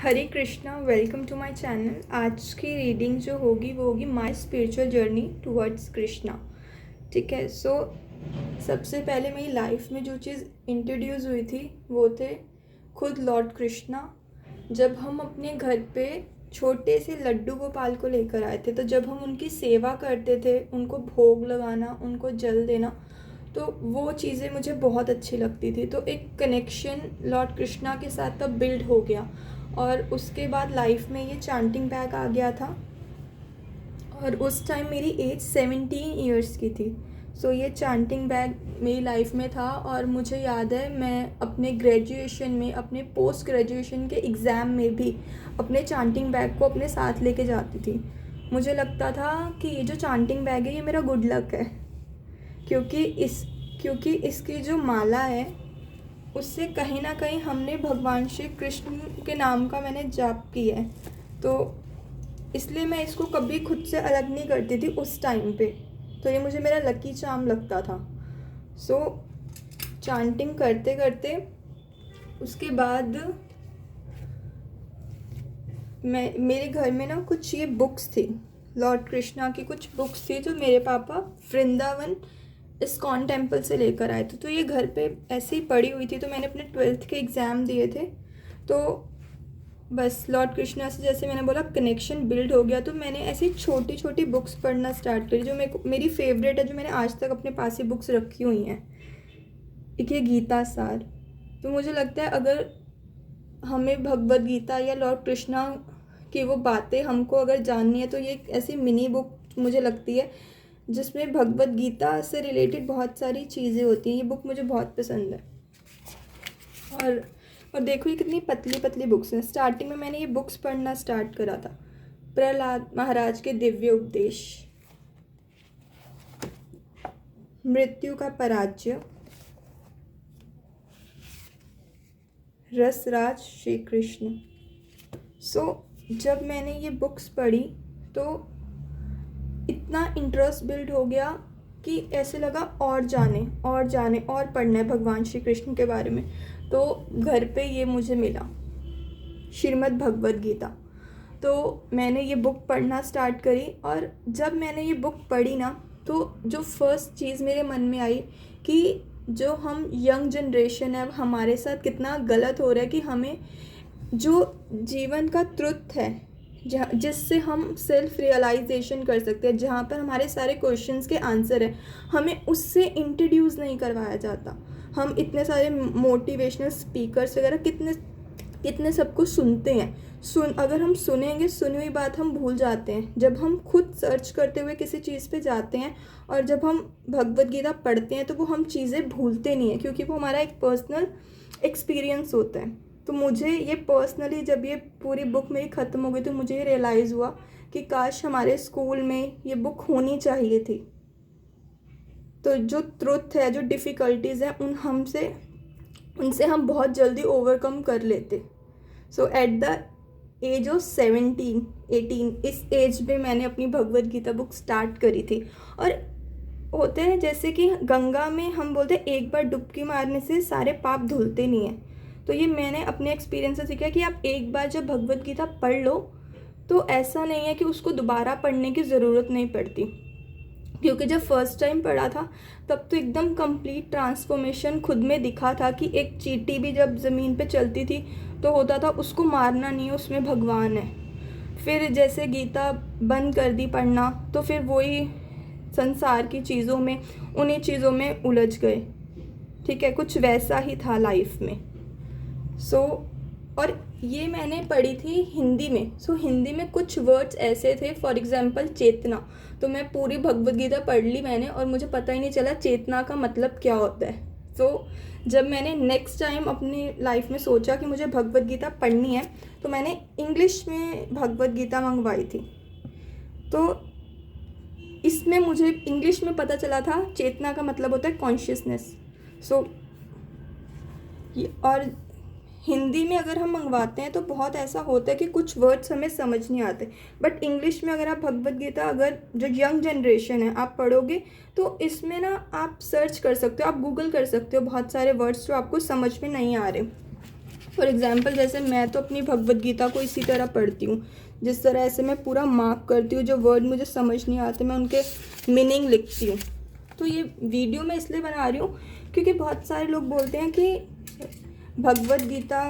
Hare Krishna, welcome to my channel. आज की reading जो होगी वो होगी my spiritual journey towards Krishna. ठीक है। सबसे पहले मेरी लाइफ में जो चीज़ इंट्रोड्यूस हुई थी वो थे खुद लॉर्ड कृष्णा। जब हम अपने घर पे छोटे से लड्डू गोपाल को लेकर आए थे, तो जब हम उनकी सेवा करते थे, उनको भोग लगाना, उनको जल देना, तो वो चीज़ें मुझे बहुत अच्छी लगती थी। तो एक कनेक्शन लॉर्ड कृष्णा के साथ तब बिल्ड हो गया। और उसके बाद लाइफ में ये चांटिंग बैग आ गया था, और उस टाइम मेरी एज 17 ईयर्स की थी। ये चांटिंग बैग मेरी लाइफ में था। और मुझे याद है, मैं अपने ग्रेजुएशन में, अपने पोस्ट ग्रेजुएशन के एग्ज़ाम में भी अपने चांटिंग बैग को अपने साथ लेके जाती थी। मुझे लगता था कि ये जो चांटिंग बैग है ये मेरा गुड लक है, क्योंकि इसकी जो माला है उससे कहीं ना कहीं हमने भगवान श्री कृष्ण के नाम का मैंने जाप किया है। तो इसलिए मैं इसको कभी खुद से अलग नहीं करती थी उस टाइम पे। तो ये मुझे मेरा लकी चार्म लगता था। चांटिंग करते करते उसके बाद मेरे घर में ना कुछ ये बुक्स थी, लॉर्ड कृष्णा की कुछ बुक्स थी जो मेरे पापा वृंदावन इस्कॉन टेम्पल से लेकर आए थे। तो ये घर पे ऐसे ही पड़ी हुई थी। तो मैंने अपने 12th के एग्ज़ाम दिए थे, तो बस लॉर्ड कृष्णा से जैसे मैंने बोला कनेक्शन बिल्ड हो गया। तो मैंने ऐसी छोटी छोटी बुक्स पढ़ना स्टार्ट करी जो मेरी फेवरेट है, जो मैंने आज तक अपने पास ही बुक्स रखी हुई हैं। एक ये गीता सार। तो मुझे लगता है अगर हमें भगवद गीता या लॉर्ड कृष्णा की वो बातें हमको अगर जाननी है, तो ये एक ऐसी मिनी बुक मुझे लगती है जिसमें भगवद गीता से रिलेटेड बहुत सारी चीज़ें होती हैं। ये बुक मुझे बहुत पसंद है। और देखो ये कितनी पतली पतली बुक्स हैं। स्टार्टिंग में मैंने ये बुक्स पढ़ना स्टार्ट करा था। प्रहलाद महाराज के दिव्य उपदेश, मृत्यु का पराजय, रसराज श्री कृष्ण। जब मैंने ये बुक्स पढ़ी तो इतना इंटरेस्ट बिल्ड हो गया कि ऐसे लगा और जाने और पढ़ना है भगवान श्री कृष्ण के बारे में। तो घर पे ये मुझे मिला, श्रीमद् भगवद गीता। तो मैंने ये बुक पढ़ना स्टार्ट करी। और जब मैंने ये बुक पढ़ी ना, तो जो फर्स्ट चीज़ मेरे मन में आई कि जो हम यंग जनरेशन है, हमारे साथ कितना गलत हो रहा है कि हमें जो जीवन का ट्रुथ है, जिससे हम सेल्फ रियलाइजेशन कर सकते हैं, जहाँ पर हमारे सारे क्वेश्चंस के आंसर है, हमें उससे इंट्रोड्यूस नहीं करवाया जाता। हम इतने सारे मोटिवेशनल स्पीकर्स वगैरह कितने सबको सुनते हैं। अगर हम सुनेंगे, सुनी हुई बात हम भूल जाते हैं। जब हम खुद सर्च करते हुए किसी चीज़ पे जाते हैं और जब हम भगवद गीता पढ़ते हैं, तो वो हम चीज़ें भूलते नहीं हैं, क्योंकि वो हमारा एक पर्सनल एक्सपीरियंस होता है। तो मुझे ये पर्सनली, जब ये पूरी बुक मेरी ख़त्म हो गई, तो मुझे ये रियलाइज़ हुआ कि काश हमारे स्कूल में ये बुक होनी चाहिए थी। तो जो ट्रुथ है, जो डिफ़िकल्टीज़ हैं, उनसे हम बहुत जल्दी ओवरकम कर लेते। एट द एज ऑफ 18 इस एज में मैंने अपनी भगवद गीता बुक स्टार्ट करी थी। और होते हैं जैसे कि गंगा में हम बोलते हैं एक बार डुबकी मारने से सारे पाप धुलते नहीं हैं। तो ये मैंने अपने एक्सपीरियंस से सीखा कि आप एक बार जब भगवद गीता पढ़ लो, तो ऐसा नहीं है कि उसको दोबारा पढ़ने की ज़रूरत नहीं पड़ती। क्योंकि जब फर्स्ट टाइम पढ़ा था तब तो एकदम कंप्लीट ट्रांसफॉर्मेशन खुद में दिखा था कि एक चींटी भी जब ज़मीन पे चलती थी तो होता था उसको मारना नहीं है, उसमें भगवान है। फिर जैसे गीता बंद कर दी पढ़ना, तो फिर वही संसार की चीज़ों में, उन्हीं चीज़ों में उलझ गए। ठीक है, कुछ वैसा ही था लाइफ में। और ये मैंने पढ़ी थी हिंदी में। हिंदी में कुछ वर्ड्स ऐसे थे, फॉर एग्जांपल चेतना। तो मैं पूरी भगवद गीता पढ़ ली मैंने, और मुझे पता ही नहीं चला चेतना का मतलब क्या होता है। जब मैंने नेक्स्ट टाइम अपनी लाइफ में सोचा कि मुझे भगवद गीता पढ़नी है, तो मैंने इंग्लिश में भगवद गीता मंगवाई थी। तो इसमें मुझे इंग्लिश में पता चला था चेतना का मतलब होता है कॉन्शियसनेस। और हिंदी में अगर हम मंगवाते हैं तो बहुत ऐसा होता है कि कुछ वर्ड्स हमें समझ नहीं आते। बट इंग्लिश में अगर आप भगवद गीता, अगर जो यंग जनरेशन है, आप पढ़ोगे तो इसमें ना आप सर्च कर सकते हो, आप गूगल कर सकते हो बहुत सारे वर्ड्स जो आपको समझ में नहीं आ रहे। फॉर एग्ज़ाम्पल जैसे मैं तो अपनी भगवद गीता को इसी तरह पढ़ती हूँ, जिस तरह से मैं पूरा मार्क करती हूँ, जो वर्ड मुझे समझ नहीं आते मैं उनके मीनिंग लिखती हूँ। तो ये वीडियो मैं इसलिए बना रही हूँ क्योंकि बहुत सारे लोग बोलते हैं कि भगवद गीता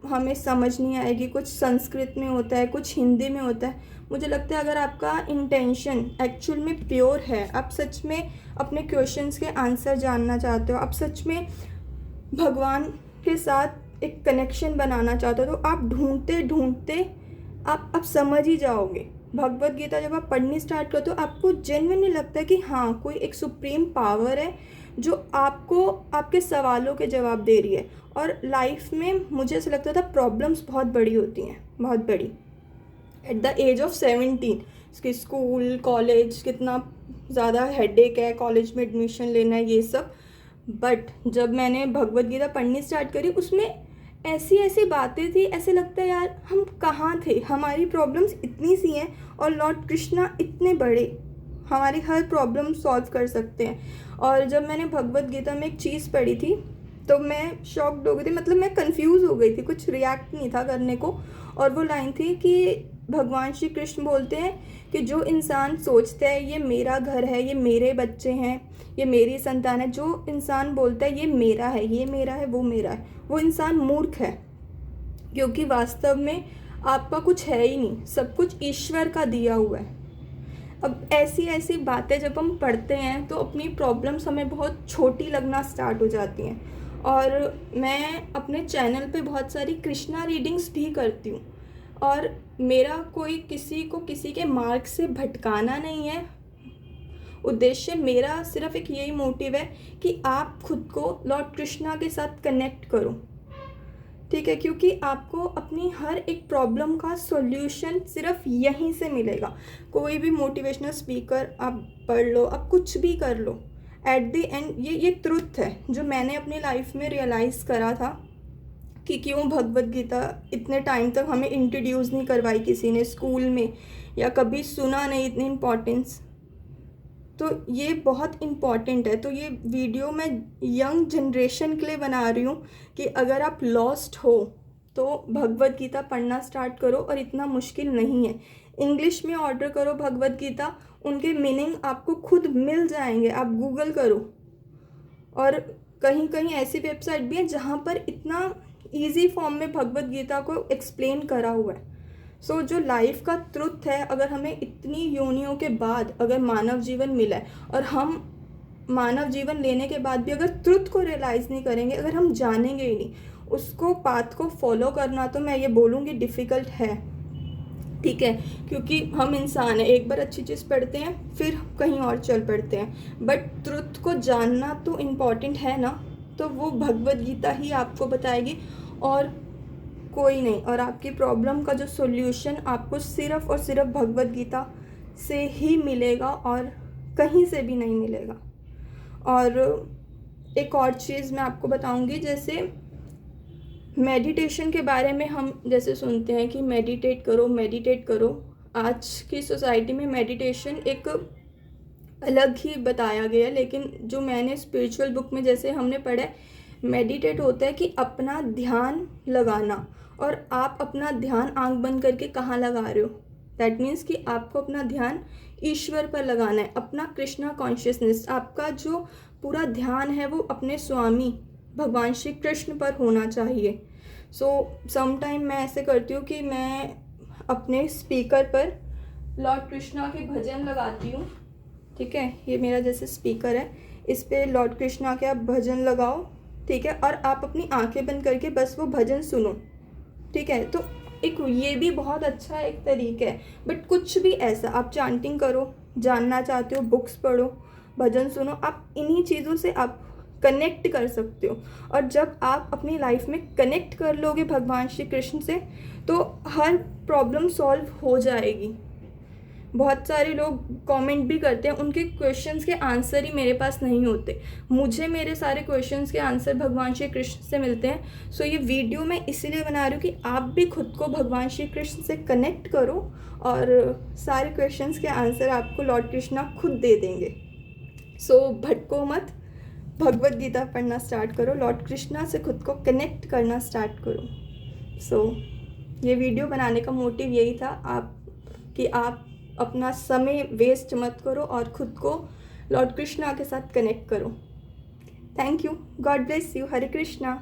हमें समझ नहीं आएगी, कुछ संस्कृत में होता है, कुछ हिंदी में होता है। मुझे लगता है अगर आपका इंटेंशन एक्चुअल में प्योर है, आप सच में अपने क्वेश्चंस के आंसर जानना चाहते हो, आप सच में भगवान के साथ एक कनेक्शन बनाना चाहते हो, तो आप ढूंढते ढूंढते आप समझ ही जाओगे। भगवद गीता जब आप पढ़नी स्टार्ट करते हो आपको जेन्युइनली लगता है कि हाँ, कोई एक सुप्रीम पावर है जो आपको आपके सवालों के जवाब दे रही है। और लाइफ में मुझे ऐसा लगता था प्रॉब्लम्स बहुत बड़ी होती हैं, बहुत बड़ी। एट द एज ऑफ 17 इसकी स्कूल कॉलेज कितना ज़्यादा हेडेक है, कॉलेज में एडमिशन लेना है, ये सब। बट जब मैंने भगवद गीता पढ़नी स्टार्ट करी उसमें ऐसी ऐसी बातें थी, ऐसे लगता है यार हम कहाँ थे, हमारी प्रॉब्लम्स इतनी सी हैं और लॉर्ड कृष्णा इतने बड़े, हमारी हर प्रॉब्लम सॉल्व कर सकते हैं। और जब मैंने भगवद गीता में एक चीज़ पढ़ी थी तो मैं शॉक्ड हो गई थी, मतलब मैं कंफ्यूज हो गई थी, कुछ रिएक्ट नहीं था करने को। और वो लाइन थी कि भगवान श्री कृष्ण बोलते हैं कि जो इंसान सोचता है ये मेरा घर है, ये मेरे बच्चे हैं, ये मेरी संतान है, जो इंसान बोलता है ये मेरा है, ये मेरा है, वो मेरा है, वो इंसान मूर्ख है, क्योंकि वास्तव में आपका कुछ है ही नहीं, सब कुछ ईश्वर का दिया हुआ है। अब ऐसी ऐसी बातें जब हम पढ़ते हैं तो अपनी प्रॉब्लम्स हमें बहुत छोटी लगना स्टार्ट हो जाती हैं। और मैं अपने चैनल पे बहुत सारी कृष्णा रीडिंग्स भी करती हूँ, और मेरा कोई किसी को किसी के मार्ग से भटकाना नहीं है। उद्देश्य मेरा सिर्फ एक यही मोटिव है कि आप खुद को लॉर्ड कृष्णा के साथ कनेक्ट करो, ठीक है, क्योंकि आपको अपनी हर एक प्रॉब्लम का सॉल्यूशन सिर्फ यहीं से मिलेगा। कोई भी मोटिवेशनल स्पीकर आप पढ़ लो, आप कुछ भी कर लो, एट द एंड ये ट्रुथ है जो मैंने अपनी लाइफ में रियलाइज़ करा था कि क्यों भगवद गीता इतने टाइम तक हमें इंट्रोड्यूस नहीं करवाई किसी ने स्कूल में, या कभी सुना नहीं इतनी इम्पोर्टेंस। तो ये बहुत इम्पॉर्टेंट है। तो ये वीडियो मैं यंग जनरेशन के लिए बना रही हूँ कि अगर आप लॉस्ट हो तो भगवद गीता पढ़ना स्टार्ट करो, और इतना मुश्किल नहीं है। इंग्लिश में ऑर्डर करो भगवद गीता, उनके मीनिंग आपको खुद मिल जाएंगे, आप गूगल करो। और कहीं कहीं ऐसी वेबसाइट भी है जहाँ पर इतना ईजी फॉर्म में भगवद गीता को एक्सप्लेन करा हुआ है। सो जो लाइफ का ट्रुथ है, अगर हमें इतनी योनियों के बाद अगर मानव जीवन मिला है, और हम मानव जीवन लेने के बाद भी अगर ट्रुथ को रियलाइज़ नहीं करेंगे, अगर हम जानेंगे ही नहीं उसको, पाथ को फॉलो करना, तो मैं ये बोलूँगी डिफ़िकल्ट है, ठीक है, क्योंकि हम इंसान हैं, एक बार अच्छी चीज़ पढ़ते हैं फिर कहीं और चल पड़ते हैं। बट ट्रुथ को जानना तो इम्पॉर्टेंट है ना, तो वो भगवद गीता ही आपको बताएगी और कोई नहीं। और आपकी प्रॉब्लम का जो सॉल्यूशन आपको सिर्फ़ और सिर्फ भगवद गीता से ही मिलेगा और कहीं से भी नहीं मिलेगा। और एक और चीज़ मैं आपको बताऊंगी, जैसे मेडिटेशन के बारे में हम जैसे सुनते हैं कि मेडिटेट करो मेडिटेट करो। आज की सोसाइटी में मेडिटेशन एक अलग ही बताया गया है, लेकिन जो मैंने स्पिरिचुअल बुक में जैसे हमने पढ़ा है, मेडिटेट होता है कि अपना ध्यान लगाना। और आप अपना ध्यान आंख बंद करके कहाँ लगा रहे हो, दैट मीन्स कि आपको अपना ध्यान ईश्वर पर लगाना है, अपना कृष्णा कॉन्शियसनेस, आपका जो पूरा ध्यान है वो अपने स्वामी भगवान श्री कृष्ण पर होना चाहिए। सो समटाइम मैं ऐसे करती हूँ कि मैं अपने स्पीकर पर लॉर्ड कृष्णा के भजन लगाती हूँ, ठीक है, ये मेरा जैसे स्पीकर है, इस पे लॉर्ड कृष्णा के आप भजन लगाओ, ठीक है, और आप अपनी आंखें बंद करके बस वो भजन सुनो, ठीक है। तो एक ये भी बहुत अच्छा एक तरीका है। बट कुछ भी ऐसा आप चांटिंग करो, जानना चाहते हो बुक्स पढ़ो, भजन सुनो, आप इन्हीं चीज़ों से आप कनेक्ट कर सकते हो। और जब आप अपनी लाइफ में कनेक्ट कर लोगे भगवान श्री कृष्ण से, तो हर प्रॉब्लम सॉल्व हो जाएगी। बहुत सारे लोग कमेंट भी करते हैं, उनके क्वेश्चंस के आंसर ही मेरे पास नहीं होते, मुझे मेरे सारे क्वेश्चंस के आंसर भगवान श्री कृष्ण से मिलते हैं। सो ये वीडियो मैं इसीलिए बना रही हूँ कि आप भी खुद को भगवान श्री कृष्ण से कनेक्ट करो, और सारे क्वेश्चंस के आंसर आपको लॉर्ड कृष्णा खुद दे देंगे। सो भटको मत, भगवद गीता पढ़ना स्टार्ट करो, लॉर्ड कृष्णा से खुद को कनेक्ट करना स्टार्ट करो। सो ये वीडियो बनाने का मोटिव यही था आप अपना समय वेस्ट मत करो और ख़ुद को लॉर्ड कृष्णा के साथ कनेक्ट करो। Thank you. God bless you. Hare Krishna.